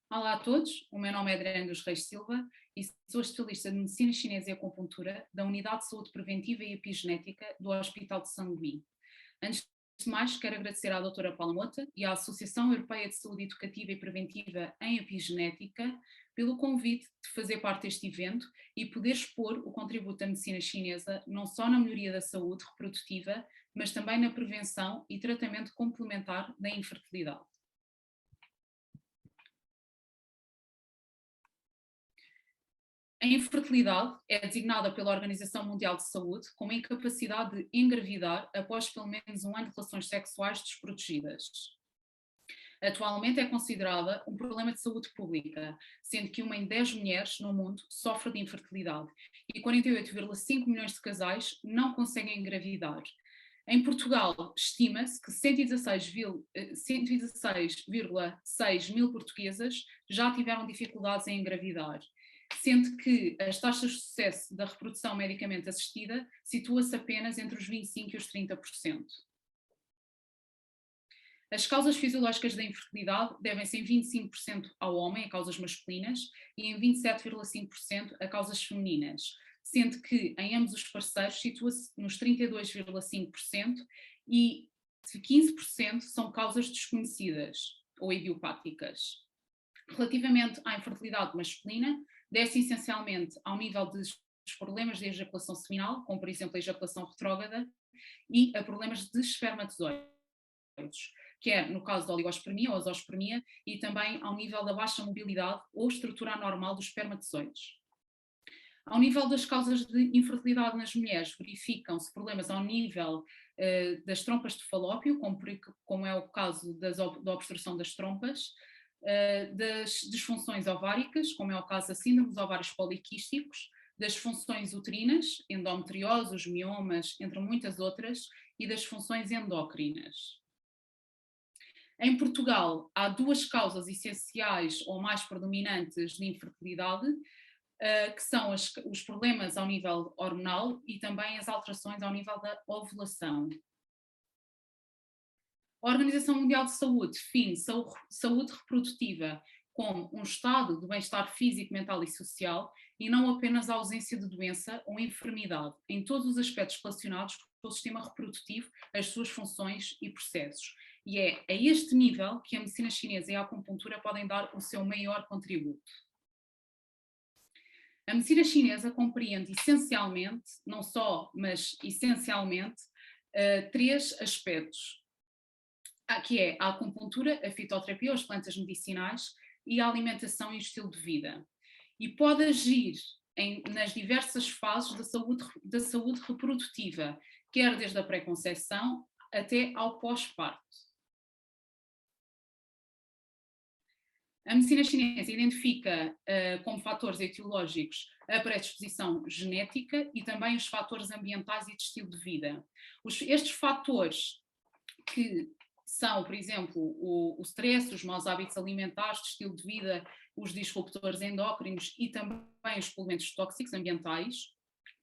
Olá a todos, o meu nome é Adriana dos Reis Silva e sou especialista de Medicina Chinesa e Acupuntura da Unidade de Saúde Preventiva e Epigenética do Hospital de Sangui. Antes de mais, quero agradecer à doutora Paula Mota e à Associação Europeia de Saúde Educativa e Preventiva em Epigenética pelo convite de fazer parte deste evento e poder expor o contributo da medicina chinesa não só na melhoria da saúde reprodutiva, mas também na prevenção e tratamento complementar da infertilidade. A infertilidade é designada pela Organização Mundial de Saúde como a incapacidade de engravidar após pelo menos um ano de relações sexuais desprotegidas. Atualmente é considerada um problema de saúde pública, sendo que 1 em 10 mulheres no mundo sofre de infertilidade e 48,5 milhões de casais não conseguem engravidar. Em Portugal, estima-se que 116,6 mil portuguesas já tiveram dificuldades em engravidar, sendo que as taxas de sucesso da reprodução medicamente assistida situa-se apenas entre os 25% e os 30%. As causas fisiológicas da infertilidade devem-se em 25% ao homem, a causas masculinas, e em 27,5% a causas femininas, sendo que em ambos os parceiros situa-se nos 32,5% e 15% são causas desconhecidas ou idiopáticas. Relativamente à infertilidade masculina, deve-se essencialmente ao nível dos problemas de ejaculação seminal, como por exemplo a ejaculação retrógrada, e a problemas de espermatozoides, quer no caso da oligospermia ou azoospermia, e também ao nível da baixa mobilidade ou estrutura anormal dos espermatozoides. Ao nível das causas de infertilidade nas mulheres, verificam-se problemas ao nível das trompas de falópio, como é o caso da obstrução das trompas, das disfunções ováricas, como é o caso da síndrome dos ovários poliquísticos, das funções uterinas, endometriose, os miomas, entre muitas outras, e das funções endócrinas. Em Portugal, há 2 causas essenciais ou mais predominantes de infertilidade, que são os problemas ao nível hormonal e também as alterações ao nível da ovulação. A Organização Mundial de Saúde define saúde reprodutiva como um estado de bem-estar físico, mental e social e não apenas a ausência de doença ou enfermidade em todos os aspectos relacionados com o sistema reprodutivo, as suas funções e processos. E é a este nível que a medicina chinesa e a acupuntura podem dar o seu maior contributo. A medicina chinesa compreende essencialmente, não só, mas essencialmente, 3 aspectos, que é a acupuntura, a fitoterapia, as plantas medicinais e a alimentação e o estilo de vida. E pode agir nas diversas fases da saúde reprodutiva, quer desde a pré-conceição até ao pós-parto. A medicina chinesa identifica como fatores etiológicos a predisposição genética e também os fatores ambientais e de estilo de vida. Estes fatores, que são, por exemplo, o stress, os maus hábitos alimentares, de estilo de vida, os disruptores endócrinos e também os poluentes tóxicos ambientais,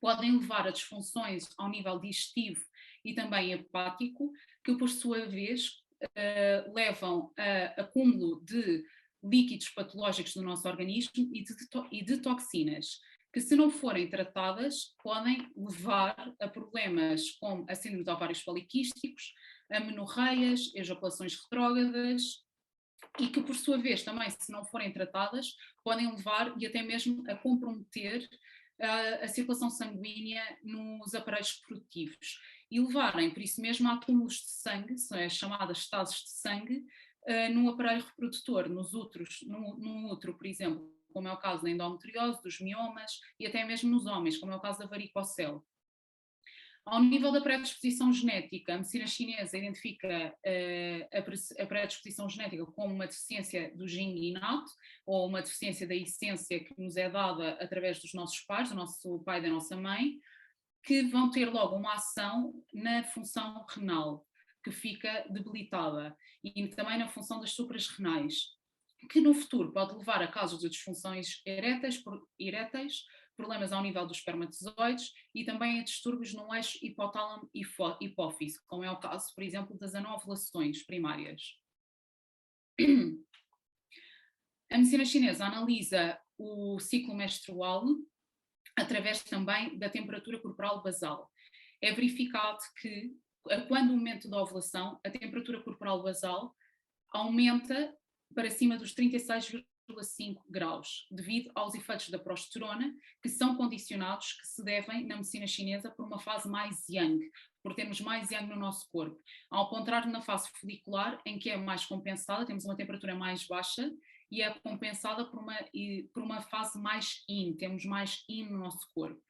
podem levar a disfunções ao nível digestivo e também hepático, que por sua vez levam a acúmulo de líquidos patológicos do nosso organismo e de toxinas, que se não forem tratadas podem levar a problemas como a síndrome dos ovários poliquísticos, amenorreias, ejaculações retrógradas e que por sua vez também, se não forem tratadas, podem levar e até mesmo a comprometer a circulação sanguínea nos aparelhos reprodutivos e levarem, por isso mesmo, a acúmulos de sangue, são as chamadas estases de sangue, num aparelho reprodutor, nos úteros, num útero, por exemplo, como é o caso da endometriose, dos miomas e até mesmo nos homens, como é o caso da varicocele. Ao nível da predisposição genética, a medicina chinesa identifica a predisposição genética como uma deficiência do gene inato ou uma deficiência da essência que nos é dada através dos nossos pais, do nosso pai e da nossa mãe, que vão ter logo uma ação na função renal, que fica debilitada, e também na função das suprarrenais, que no futuro pode levar a casos de disfunções eréteis, problemas ao nível dos espermatozoides e também a distúrbios no eixo hipotálamo-hipófise, como é o caso, por exemplo, das anovulações primárias. A medicina chinesa analisa o ciclo menstrual através também da temperatura corporal basal. É verificado que, quando o momento da ovulação, a temperatura corporal basal aumenta para cima dos 36,5 graus, devido aos efeitos da progesterona, que são condicionados, que se devem, na medicina chinesa, por uma fase mais yang, por termos mais yang no nosso corpo. Ao contrário, na fase folicular, em que é mais compensada, temos uma temperatura mais baixa e é compensada por uma fase mais yin, temos mais yin no nosso corpo.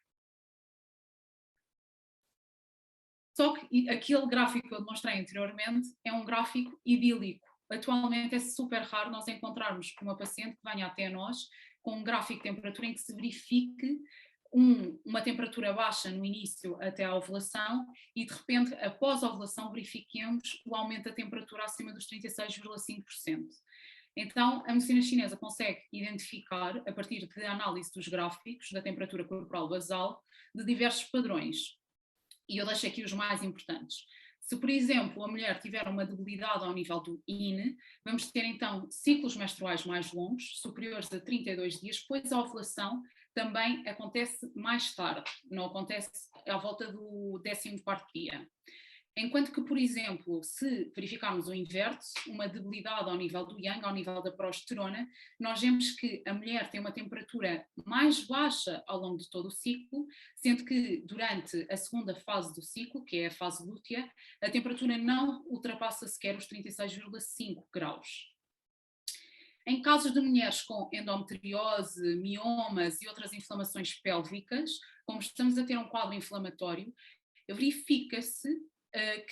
Só que aquele gráfico que eu demonstrei anteriormente é um gráfico idílico. Atualmente é super raro nós encontrarmos uma paciente que venha até nós com um gráfico de temperatura em que se verifique uma temperatura baixa no início até a ovulação e de repente após a ovulação verifiquemos o aumento da temperatura acima dos 36,5%. Então a medicina chinesa consegue identificar, a partir da análise dos gráficos da temperatura corporal basal, de diversos padrões. E eu deixo aqui os mais importantes. Se, por exemplo, a mulher tiver uma debilidade ao nível do yin, vamos ter então ciclos menstruais mais longos, superiores a 32 dias, pois a ovulação também acontece mais tarde, não acontece à volta do 14º dia. Enquanto que, por exemplo, se verificarmos o inverso, uma debilidade ao nível do yang, ao nível da progesterona, nós vemos que a mulher tem uma temperatura mais baixa ao longo de todo o ciclo, sendo que durante a segunda fase do ciclo, que é a fase lútea, a temperatura não ultrapassa sequer os 36,5 graus. Em casos de mulheres com endometriose, miomas e outras inflamações pélvicas, como estamos a ter um quadro inflamatório, verifica-se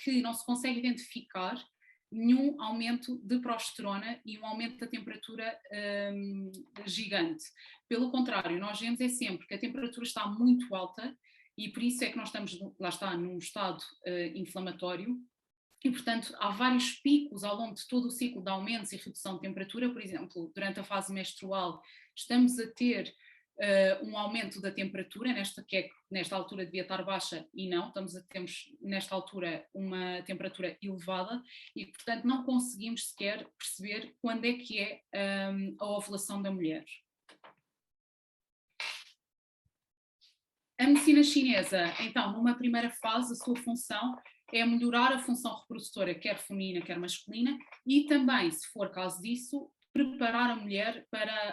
que não se consegue identificar nenhum aumento de progesterona e um aumento da temperatura gigante. Pelo contrário, nós vemos é sempre que a temperatura está muito alta e por isso é que nós estamos, lá está, num estado inflamatório e, portanto, há vários picos ao longo de todo o ciclo de aumentos e redução de temperatura. Por exemplo, durante a fase menstrual estamos a ter um aumento da temperatura, nesta altura devia estar baixa e não, temos nesta altura uma temperatura elevada e, portanto, não conseguimos sequer perceber quando é que é a ovulação da mulher. A medicina chinesa, então, numa primeira fase, a sua função é melhorar a função reprodutora, quer feminina, quer masculina, e também, se for caso disso, preparar a mulher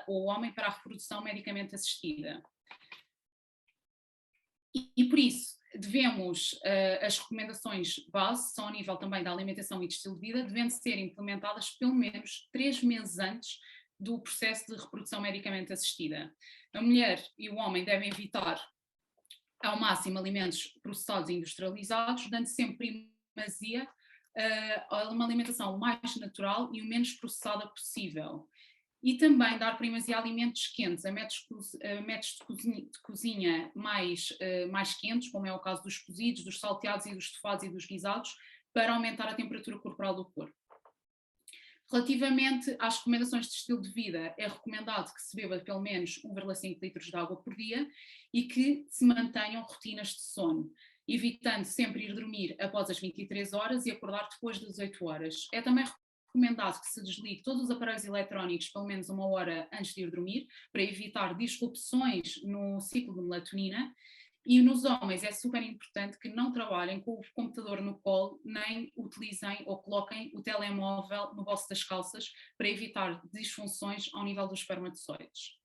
ou o homem para a reprodução medicamente assistida. E por isso, as recomendações base, são a nível também da alimentação e de estilo de vida, devem ser implementadas pelo menos 3 meses antes do processo de reprodução medicamente assistida. A mulher e o homem devem evitar ao máximo alimentos processados e industrializados, dando sempre primazia a uma alimentação mais natural e o menos processada possível. E também dar primazia a alimentos quentes, a métodos de cozinha mais quentes, como é o caso dos cozidos, dos salteados e dos estofados e dos guisados, para aumentar a temperatura corporal do corpo. Relativamente às recomendações de estilo de vida, é recomendado que se beba pelo menos 1,5 litros de água por dia e que se mantenham rotinas de sono, evitando sempre ir dormir após as 23 horas e acordar depois das 18 horas. É também recomendado que se desligue todos os aparelhos eletrónicos pelo menos 1 hora antes de ir dormir, para evitar disrupções no ciclo de melatonina. E nos homens é super importante que não trabalhem com o computador no colo, nem utilizem ou coloquem o telemóvel no bolso das calças para evitar disfunções ao nível dos espermatozoides.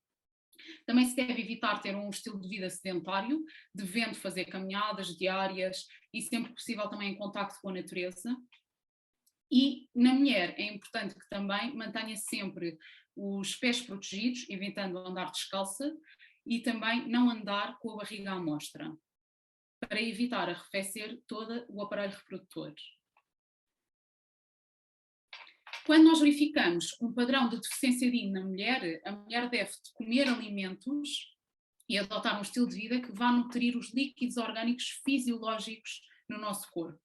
Também se deve evitar ter um estilo de vida sedentário, devendo fazer caminhadas diárias e sempre possível também em contacto com a natureza. E na mulher é importante que também mantenha sempre os pés protegidos, evitando andar descalça, e também não andar com a barriga à mostra, para evitar arrefecer todo o aparelho reprodutor. Quando nós verificamos um padrão de deficiência de yin na mulher, a mulher deve comer alimentos e adotar um estilo de vida que vá nutrir os líquidos orgânicos fisiológicos no nosso corpo.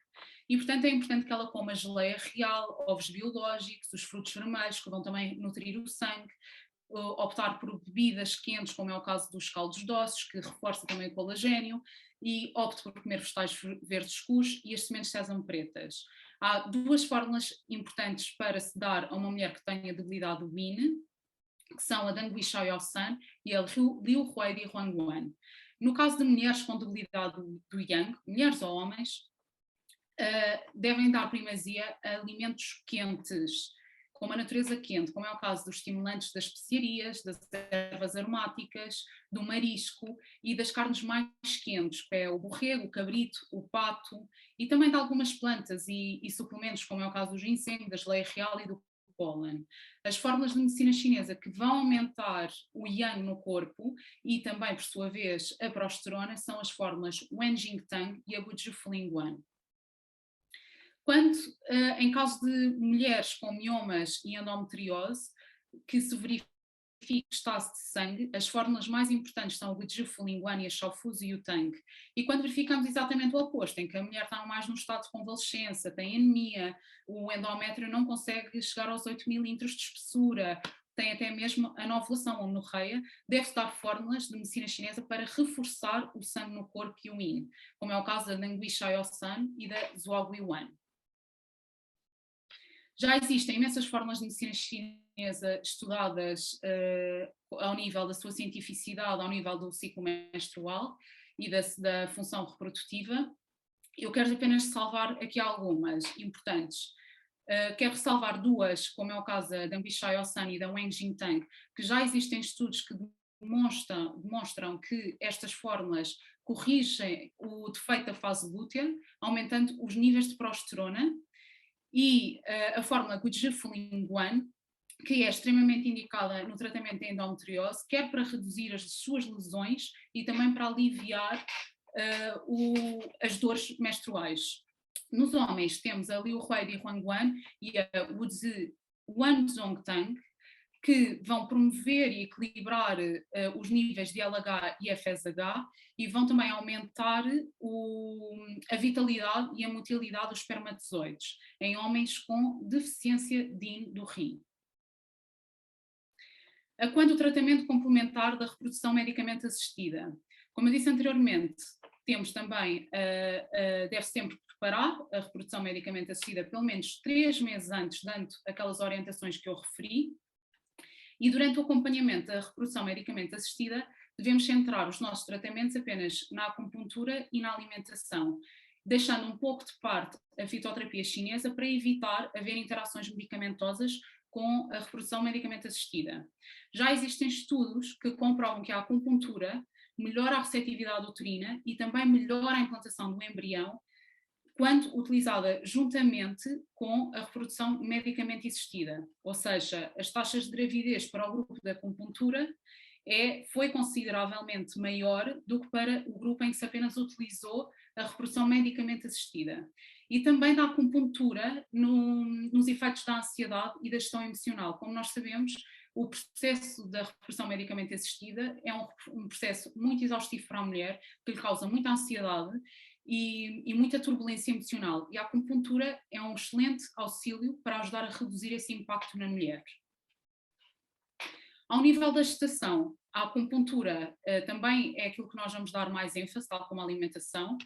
E, portanto, é importante que ela coma geleia real, ovos biológicos, os frutos vermelhos, que vão também nutrir o sangue, optar por bebidas quentes, como é o caso dos caldos doces, que reforça também o colagênio, e opte por comer vegetais verdes escuros e as sementes de sésamo pretas. Há 2 fórmulas importantes para se dar a uma mulher que tenha debilidade do yin. que são a Deng Xiaosan e a Liu Huai de Huangguan. No caso de mulheres com debilidade do Yang, mulheres ou homens, devem dar primazia a alimentos quentes, com uma natureza quente, como é o caso dos estimulantes das especiarias, das ervas aromáticas, do marisco e das carnes mais quentes, que é o borrego, o cabrito, o pato, e também de algumas plantas e suplementos, como é o caso do ginseng, da geleia real e do pólen. As fórmulas de medicina chinesa que vão aumentar o yang no corpo e também, por sua vez, a progesterona são as fórmulas Wen Jingtang e a Guizhi Lingguan. Quando, em caso de mulheres com miomas e endometriose, que se verifique estase de sangue, as fórmulas mais importantes são o Guizhi Lingguan e a Shaofuzi e o Tang. E quando verificamos exatamente o oposto, em que a mulher está mais num estado de convalescença, tem anemia, o endométrio não consegue chegar aos 8 milímetros de espessura, tem até mesmo a anovulação ou menorreia, deve-se dar fórmulas de medicina chinesa para reforçar o sangue no corpo e o yin, como é o caso da Deng Xiaosan e da Zhuo Guiwan. Já existem imensas fórmulas de medicina chinesa estudadas ao nível da sua cientificidade, ao nível do ciclo menstrual e da função reprodutiva. Eu quero apenas ressalvar aqui algumas importantes. Quero ressalvar duas, como é o caso da Deng Xiaosan e da Wen Jingtang, que já existem estudos que demonstram que estas fórmulas corrigem o defeito da fase lútea, aumentando os níveis de progesterona, e a fórmula Guizhi Lingguan, que é extremamente indicada no tratamento da endometriose, quer para reduzir as suas lesões e também para aliviar as dores menstruais. Nos homens temos a Liu Huai de Huangguan e a Wuzi Wanzhongtang, que vão promover e equilibrar os níveis de LH e FSH e vão também aumentar a vitalidade e a motilidade dos espermatozoides em homens com deficiência de yin do rim. Quanto ao tratamento complementar da reprodução medicamente assistida, como eu disse anteriormente, temos também, deve-se sempre preparar a reprodução medicamente assistida pelo menos 3 meses antes, dando aquelas orientações que eu referi. E durante o acompanhamento da reprodução medicamente assistida, devemos centrar os nossos tratamentos apenas na acupuntura e na alimentação, deixando um pouco de parte a fitoterapia chinesa para evitar haver interações medicamentosas com a reprodução medicamente assistida. Já existem estudos que comprovam que a acupuntura melhora a receptividade uterina e também melhora a implantação do embrião quando utilizada juntamente com a reprodução medicamente assistida, ou seja, as taxas de gravidez para o grupo da acupuntura foi consideravelmente maior do que para o grupo em que se apenas utilizou a reprodução medicamente assistida. E também da acupuntura nos efeitos da ansiedade e da gestão emocional. Como nós sabemos, o processo da reprodução medicamente assistida é um processo muito exaustivo para a mulher, que lhe causa muita ansiedade e muita turbulência emocional. E a acupuntura é um excelente auxílio para ajudar a reduzir esse impacto na mulher. Ao nível da gestação, a acupuntura também é aquilo que nós vamos dar mais ênfase, tal como a alimentação,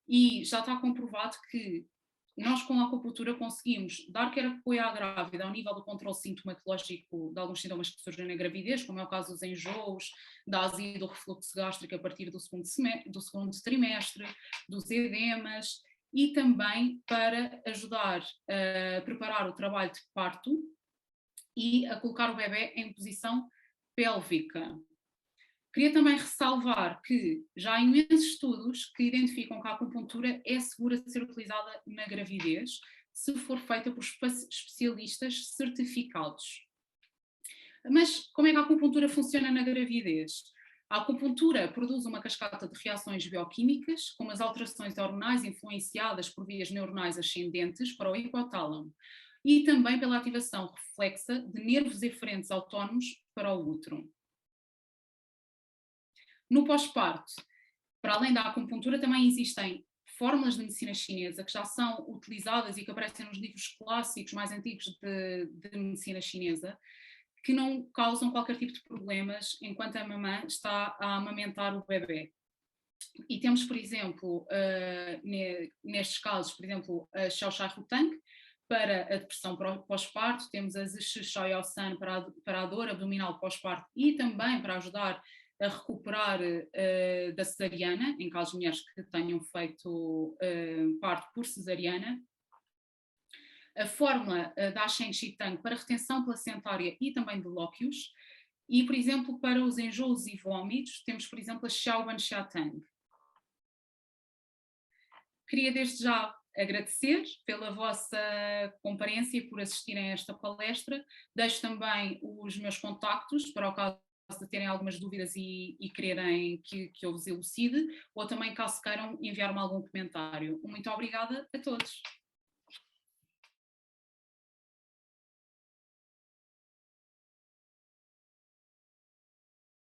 e já está comprovado que nós com a acupuntura conseguimos dar quer apoio à grávida ao nível do controle sintomatológico de alguns sintomas que surgem na gravidez, como é o caso dos enjoos, da azia e do refluxo gástrico a partir do segundo trimestre, dos edemas, e também para ajudar a preparar o trabalho de parto e a colocar o bebê em posição pélvica. Queria também ressalvar que já há imensos estudos que identificam que a acupuntura é segura de ser utilizada na gravidez, se for feita por especialistas certificados. Mas como é que a acupuntura funciona na gravidez? A acupuntura produz uma cascata de reações bioquímicas, como as alterações hormonais influenciadas por vias neuronais ascendentes para o hipotálamo, e também pela ativação reflexa de nervos eferentes autónomos para o útero. No pós-parto, para além da acupuntura, também existem fórmulas de medicina chinesa que já são utilizadas e que aparecem nos livros clássicos mais antigos de medicina chinesa, que não causam qualquer tipo de problemas enquanto a mamã está a amamentar o bebê. E temos, por exemplo, nestes casos, por exemplo, a Xiao Shai Hu Tang, para a depressão pós-parto, temos a Zhi-Shoya-San para a dor abdominal pós-parto e também para ajudar a recuperar da cesariana, em caso de mulheres que tenham feito parto por cesariana. A fórmula da Shen Shitang para retenção placentária e também de lóquios. E, por exemplo, para os enjoos e vômitos, temos, por exemplo, a Xiaoban Xiatang. Queria desde já agradecer pela vossa comparência e por assistirem a esta palestra. Deixo também os meus contactos para o caso de terem algumas dúvidas e quererem que eu vos elucide, ou também caso queiram enviar-me algum comentário. Muito obrigada a todos.